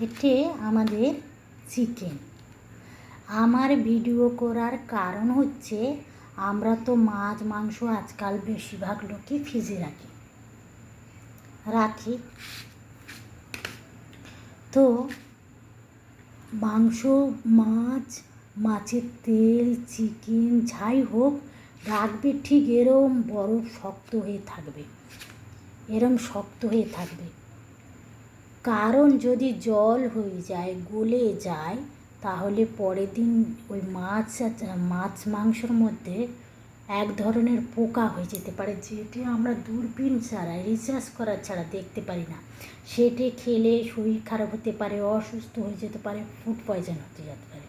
এটি আমাদের চিকেন। আমার ভিডিও করার কারণ হচ্ছে আমরা তো মাছ মাংস আজকাল বেশিরভাগ লোকই ফ্রিজে রাখি। তো মাংস, মাছ, মাছের তেল, চিকেন যাই হোক রাখবে ঠিক এরম বরফ শক্ত হয়ে থাকবে। কারণ যদি জল হয়ে যায়, গলে যায়, তাহলে পরের দিন ওই মাছ মাংসর মধ্যে এক ধরনের পোকা হয়ে যেতে পারে, যেটি আমরা দূরবীন ছাড়া, রিসার্চ করা ছাড়া দেখতে পারি না। সেটি খেলে শরীর খারাপ হতে পারে, অসুস্থ হয়ে যেতে পারে, ফুড পয়জন হতে যেতে পারে।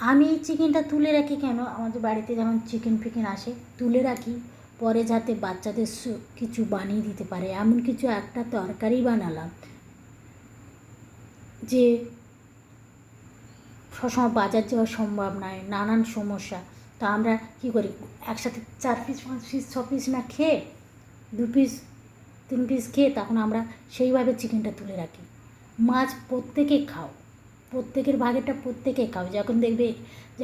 আমি এই চিকেনটা তুলে রাখি কেন? আমাদের বাড়িতে যখন চিকেন ফিকেন আসে তুলে রাখি, পরে যাতে বাচ্চাদের কিছু বানিয়ে দিতে পারে। এমন কিছু একটা তরকারি বানালাম যে সবসময় বাজার যাওয়া সম্ভব নয়, নানান সমস্যা। তো আমরা কী করি, একসাথে 4 পিস 5 পিস 6 পিস না খেয়ে 2 পিস 3 পিস খেয়ে তখন আমরা সেইভাবে চিকেনটা তুলে রাখি। মাছ প্রত্যেকে খাও, প্রত্যেকের ভাগেরটা প্রত্যেকে খাও।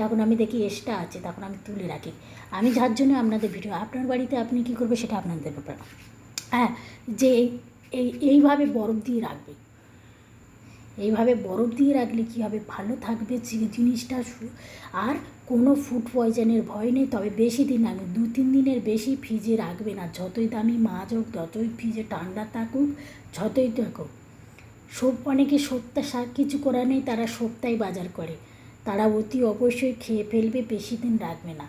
যখন আমি দেখি এক্সট্রা আছে তখন আমি তুলে রাখি। আমি যার জন্য আপনাদের ভিডিও, আপনার বাড়িতে আপনি কী করবে সেটা আপনাদের ব্যাপার। হ্যাঁ, যে এইভাবে বরফ দিয়ে রাখবে। এইভাবে বরফ দিয়ে রাখলে কী হবে, ভালো থাকবে জিনিসটা। আর কোনো ফুড পয়জনের ভয় নেই। তবে বেশি দিন আমি 2-3 দিনের বেশি ফ্রিজে রাখবে না। যতই দামি মাছ হোক, যতই ফ্রিজে ঠান্ডা থাকুক, যতই থাকুক। অনেকে সপ্তাহ কিছু করার নেই, তারা সপ্তাহে বাজার করে, তারা অতি অবশ্যই খেয়ে ফেলবে, বেশি দিন রাখবে না।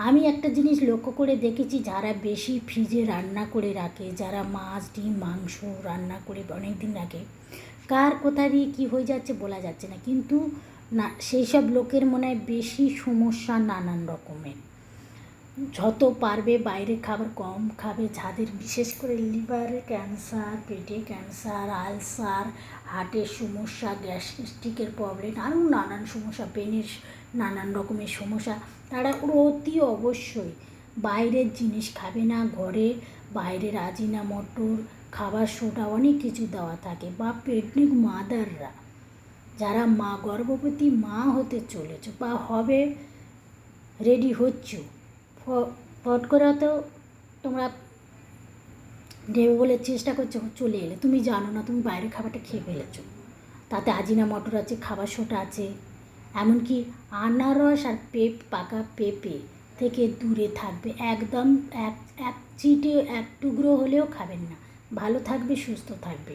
আমি একটা জিনিস লক্ষ্য করে দেখেছি, যারা বেশি ফ্রিজে রান্না করে রাখে, যারা মাছ ডিম মাংস রান্না করে অনেক দিন রাখে, কার কোথা দিয়ে কী হয়ে যাচ্ছে বলা যাচ্ছে না, কিন্তু না, সেই সব লোকের মনে হয় বেশি সমস্যা নানান রকমের। যত পারবে বাইরের খাবার কম খাবে। যাদের বিশেষ করে লিভারে ক্যান্সার, পেটে ক্যান্সার, আলসার, হার্টের সমস্যা, গ্যাস্ট্রিকের প্রবলেম, আরও নানান সমস্যা, ব্রেনের নানান রকমের সমস্যা, তারা অতি অবশ্যই বাইরের জিনিস খাবে না। ঘরে বাইরের আজিনামোটোর, খাবার সোডা অনেক কিছু দেওয়া থাকে। বা প্রেগনেন্ট মাদাররা, যারা গর্ভবতী মা হতে চলেছ বা হবে, রেডি হচ্ছ, ফট করে তো তোমরা দেবে বলে চেষ্টা করছো, চলে এলে তুমি জানো না, তুমি বাইরের খাবারটা খেয়ে ফেলেছো, তাতে আজিনামোটোর আছে, খাবার সোডা আছে। এমনকি আনারস আর পাকা পেঁপে থেকে দূরে থাকবে একদম। এক চিটে এক টুকরো হলেও খাবেন না। ভালো থাকবে, সুস্থ থাকবে।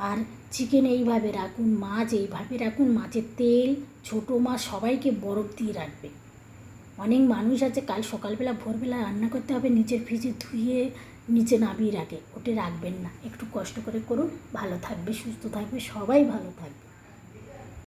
আর চিকেন এইভাবে রাখুন, মাছ এইভাবে রাখুন, মাছের তেল, ছোটো মাছ সবাইকে বরফ দিয়ে রাখবে। অনেক মানুষ আছে কাল সকালবেলা ভোরবেলা রান্না করতে হবে, নিচের ফ্রিজে ধুয়ে নিচে নামিয়ে রাখে, ওটা রাখবেন না। একটু কষ্ট করে করুন, ভালো থাকবে, সুস্থ থাকবে, সবাই ভালো থাকবে।